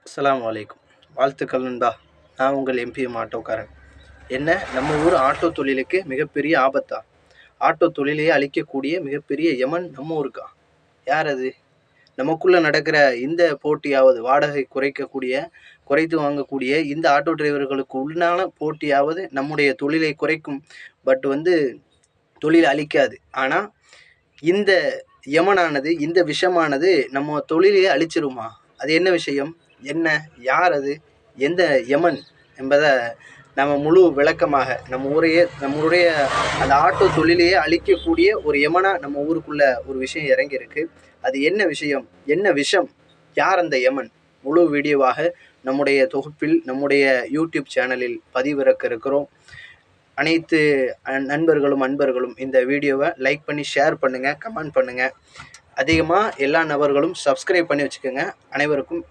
அஸ்ஸலாமு அலைக்கும். வாழ்த்துக்கள் நண்பா. நான் உங்கள் எம்பிஎம் ஆட்டோக்காரன். என்ன நம்ம ஊர் ஆட்டோ தொழிலுக்கு மிகப்பெரிய ஆபத்தா? ஆட்டோ தொழிலையே அழிக்கக்கூடிய மிகப்பெரிய யமன் நம்ம ஊருக்கா? யார் அது? நமக்குள்ள நடக்கிற இந்த போட்டியாவது, வாடகை குறைத்து வாங்கக்கூடிய இந்த ஆட்டோ டிரைவர்களுக்கு உள்ளான போட்டியாவது நம்முடைய தொழிலை குறைக்கும். பட் தொழிலை அழிக்காது. ஆனால் இந்த யமனானது, இந்த விஷமானது நம்ம தொழிலையே அழிச்சிருமா? அது என்ன விஷயம்? என்ன? யார் அது? எந்த யமன் என்பதை நம்ம முழு விளக்கமாக நம்மளுடைய அந்த ஆட்டோ தொழிலையே அழிக்கக்கூடிய ஒரு யமனா நம்ம ஊருக்குள்ள ஒரு விஷயம் இறங்கியிருக்கு. அது என்ன விஷயம்? என்ன விஷம்? யார் அந்த யமன்? முழு வீடியோவாக நம்முடைய தொகுப்பில் நம்முடைய யூடியூப் சேனலில் பதிவிறக்க இருக்கிறோம். அனைத்து அன்பர்களும் இந்த வீடியோவை லைக் பண்ணி ஷேர் பண்ணுங்கள், கமெண்ட் பண்ணுங்கள். அதிகமாக எல்லா நபர்களும் சப்ஸ்கிரைப் பண்ணி வச்சுக்கோங்க. அனைவருக்கும்